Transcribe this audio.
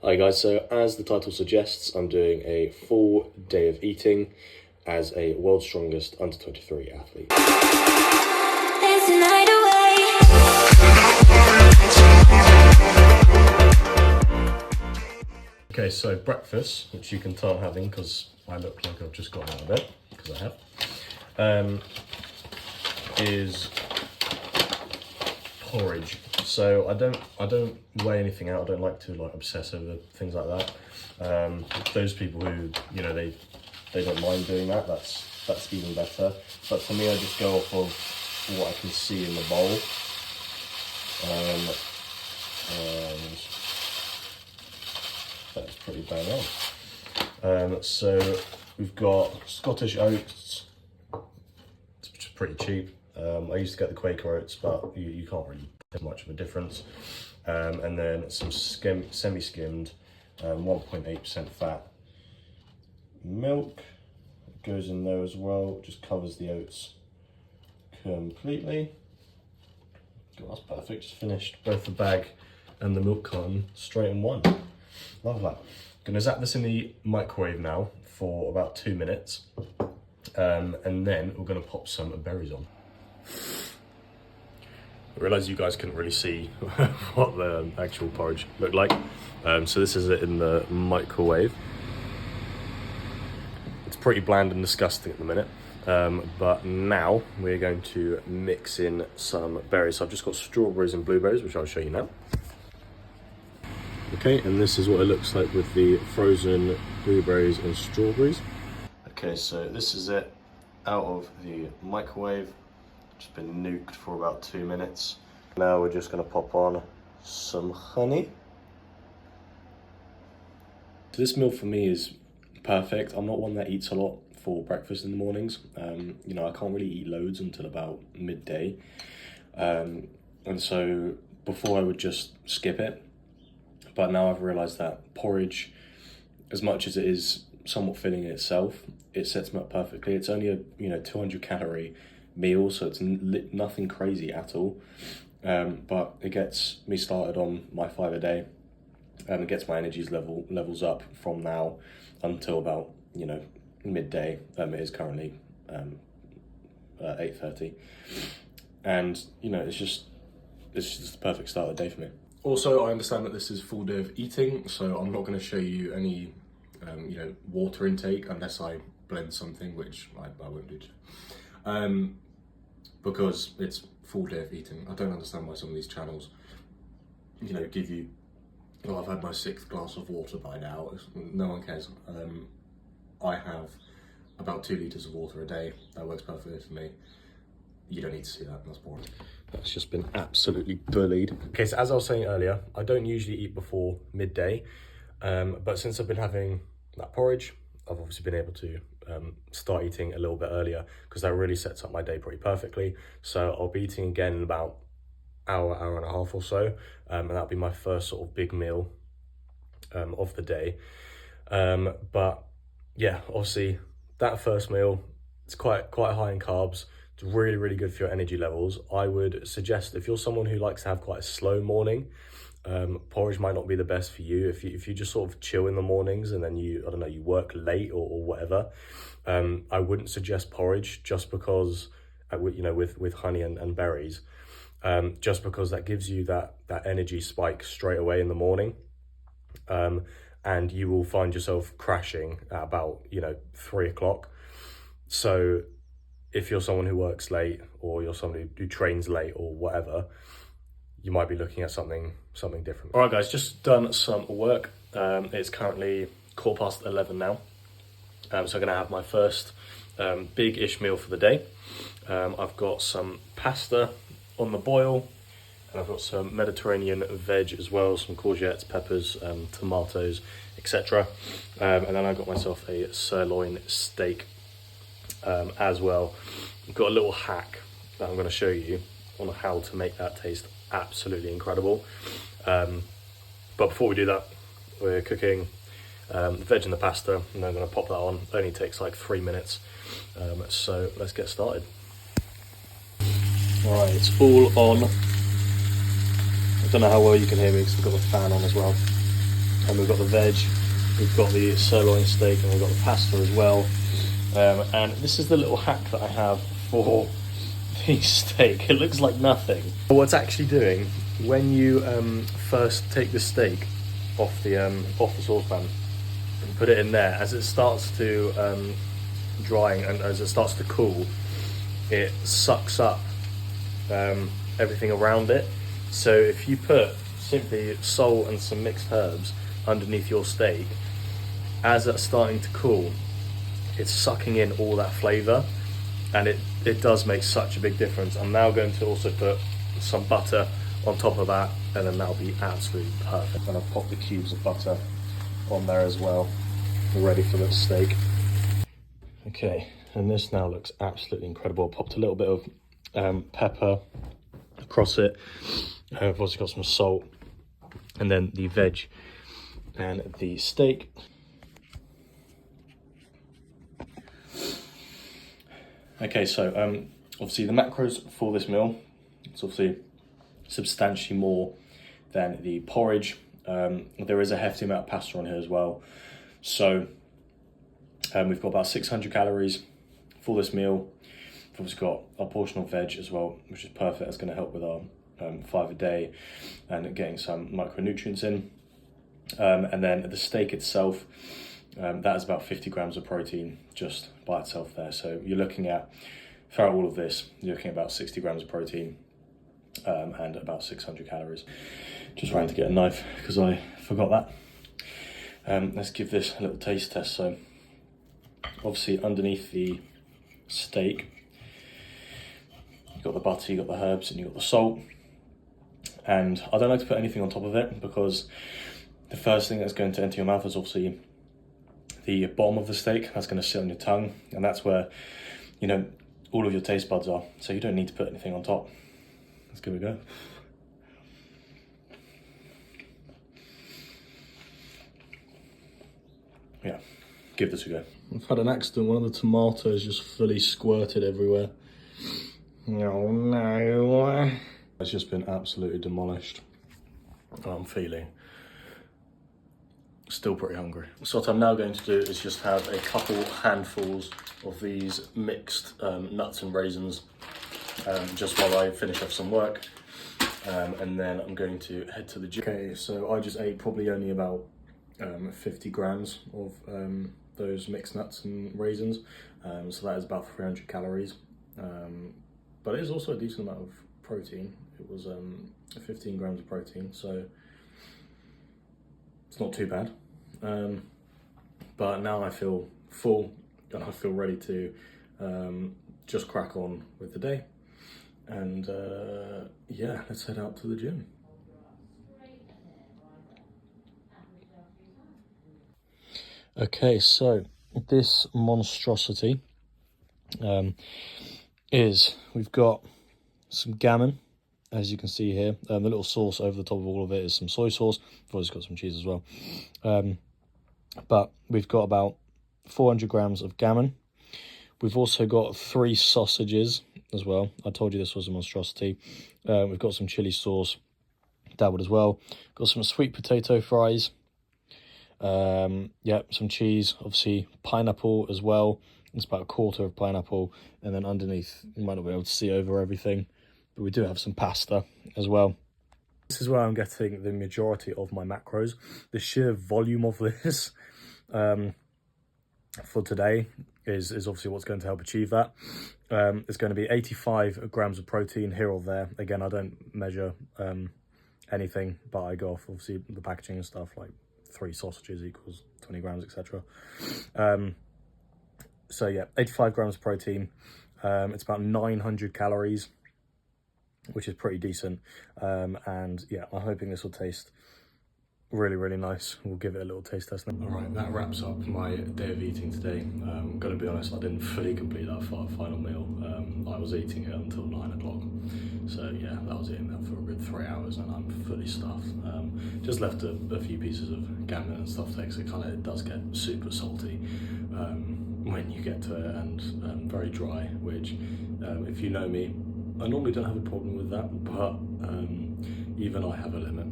Hi guys, so as the title suggests, I'm doing a full day of eating as a world's strongest under 23 athlete. Okay, so breakfast, which you can tell I'm having because I look like I've just got out of bed, because I have, is porridge. So I don't weigh anything out. I don't like to obsess over things like that. Those people who they don't mind doing that, that's even better. But for me, I just go off of what I can see in the bowl. And that's pretty bang on. So we've got Scottish oats, which is pretty cheap. I used to get the Quaker oats, but you can't really tell much of a difference. And then some semi-skimmed, 1.8% fat milk goes in there as well. Just covers the oats completely. God, that's perfect. Just finished both the bag and the milk carton straight in one. Love that. Gonna zap this in the microwave now for about 2 minutes, and then we're gonna pop some berries on. I realised you guys couldn't really see what the actual porridge looked like, so this is it in the microwave. It's pretty bland and disgusting at the minute, but now we're going to mix in some berries. So I've just got strawberries and blueberries, which I'll show you now. Okay, and this is what it looks like with the frozen blueberries and strawberries. Okay, so this is it out of the microwave. Just been nuked for about 2 minutes. Now we're just gonna pop on some honey. So this meal for me is perfect. I'm not one that eats a lot for breakfast in the mornings. I can't really eat loads until about midday. And so before I would just skip it. But now I've realised that porridge, as much as it is somewhat filling in itself, it sets me up perfectly. It's only a 200 calorie meal, so it's nothing crazy at all. But it gets me started on my 5 a day, and it gets my energies levels up from now until about midday. It is currently 8:30, and it's just the perfect start of the day for me. Also, I understand that this is full day of eating, so I'm not going to show you any, water intake unless I blend something, which I won't do today. Because it's full day of eating. I don't understand why some of these channels, give you, I've had my 6th glass of water by now. No one cares. I have about 2 litres of water a day. That works perfectly for me. You don't need to see that, that's boring. That's just been absolutely bullied. Okay, so as I was saying earlier, I don't usually eat before midday, but since I've been having that porridge, I've obviously been able to start eating a little bit earlier, because that really sets up my day pretty perfectly. So I'll be eating again in about hour and a half or so, and that'll be my first sort of big meal of the day. But yeah, obviously that first meal, it's quite high in carbs. It's really, really good for your energy levels. I would suggest, if you're someone who likes to have quite a slow morning, porridge might not be the best for you. If you just sort of chill in the mornings and then you work late or whatever, I wouldn't suggest porridge, just because with honey and berries, just because that gives you that energy spike straight away in the morning, and you will find yourself crashing at about 3 o'clock. So if you're someone who works late, or you're someone who trains late or whatever, you might be looking at something different. All right, guys, just done some work. It's currently 11:15 now. So I'm gonna have my first big-ish meal for the day. I've got some pasta on the boil, and I've got some Mediterranean veg as well, some courgettes, peppers, tomatoes, etc. And then I got myself a sirloin steak as well. I've got a little hack that I'm going to show you on how to make that taste absolutely incredible. But before we do that, we're cooking the veg and the pasta, and I'm going to pop that on. It only takes like 3 minutes. So let's get started. All right, it's all on. I don't know how well you can hear me because I've got the fan on as well. and we've got the veg, we've got the sirloin steak, and we've got the pasta as well. And this is the little hack that I have for the steak. It looks like nothing. But what's actually doing, when you first take the steak off the saucepan and put it in there, as it starts to drying and as it starts to cool, it sucks up everything around it. So if you put simply salt and some mixed herbs underneath your steak, as that's starting to cool, it's sucking in all that flavour, and it does make such a big difference. I'm now going to also put some butter on top of that, and then that'll be absolutely perfect. And I've popped the cubes of butter on there as well. We're ready for the steak. Okay, and this now looks absolutely incredible. I popped a little bit of pepper across it. I've also got some salt, and then the veg and the steak. Okay, so obviously the macros for this meal, it's obviously substantially more than the porridge. There is a hefty amount of pasta on here as well. So we've got about 600 calories for this meal. We've obviously got our portion of veg as well, which is perfect. That's going to help with our 5 a day and getting some micronutrients in. And then the steak itself, that is about 50 grams of protein just by itself there. So you're looking at, throughout all of this, you're looking at about 60 grams of protein and about 600 calories. Just trying to get a knife because I forgot that. Let's give this a little taste test. So obviously underneath the steak, you've got the butter, you've got the herbs, and you've got the salt. And I don't like to put anything on top of it because the first thing that's going to enter your mouth is obviously the bottom of the steak. That's going to sit on your tongue, and that's where, you know, all of your taste buds are. So you don't need to put anything on top. Let's give it a go. Yeah, give this a go. I've had an accident. One of the tomatoes just fully squirted everywhere. Oh no. It's just been absolutely demolished. I'm feeling still pretty hungry. So what I'm now going to do is just have a couple handfuls of these mixed nuts and raisins just while I finish off some work. And then I'm going to head to the gym. Okay, so I just ate probably only about 50 grams of those mixed nuts and raisins. So that is about 300 calories. But it is also a decent amount of protein. It was 15 grams of protein, so it's not too bad. But now I feel full and I feel ready to just crack on with the day. And yeah, let's head out to the gym. Okay, so this monstrosity is, we've got some gammon, as you can see here. The little sauce over the top of all of it is some soy sauce. I've also got some cheese as well. But we've got about 400 grams of gammon. We've also got 3 sausages as well. I told you this was a monstrosity. We've got some chili sauce dabbled as well. Got some sweet potato fries. Yeah, some cheese, obviously pineapple as well. It's about a quarter of pineapple. And then underneath, you might not be able to see over everything, but we do have some pasta as well. This is where I'm getting the majority of my macros. The sheer volume of this for today is obviously what's going to help achieve that. It's going to be 85 grams of protein here or there. Again, I don't measure anything, but I go off obviously the packaging and stuff, like 3 sausages equals 20 grams, etc. So yeah, 85 grams of protein. It's about 900 calories, which is pretty decent. And yeah, I'm hoping this will taste really, really nice. We'll give it a little taste test now. All right, that wraps up my day of eating today. I'm gonna be honest, I didn't fully complete that final meal. I was eating it until 9 o'clock. So yeah, that was eating that for a good 3 hours and I'm fully stuffed. Just left a few pieces of gammon and stuff there, because it does get super salty when you get to it, and very dry, which if you know me, I normally don't have a problem with that, but even I have a limit.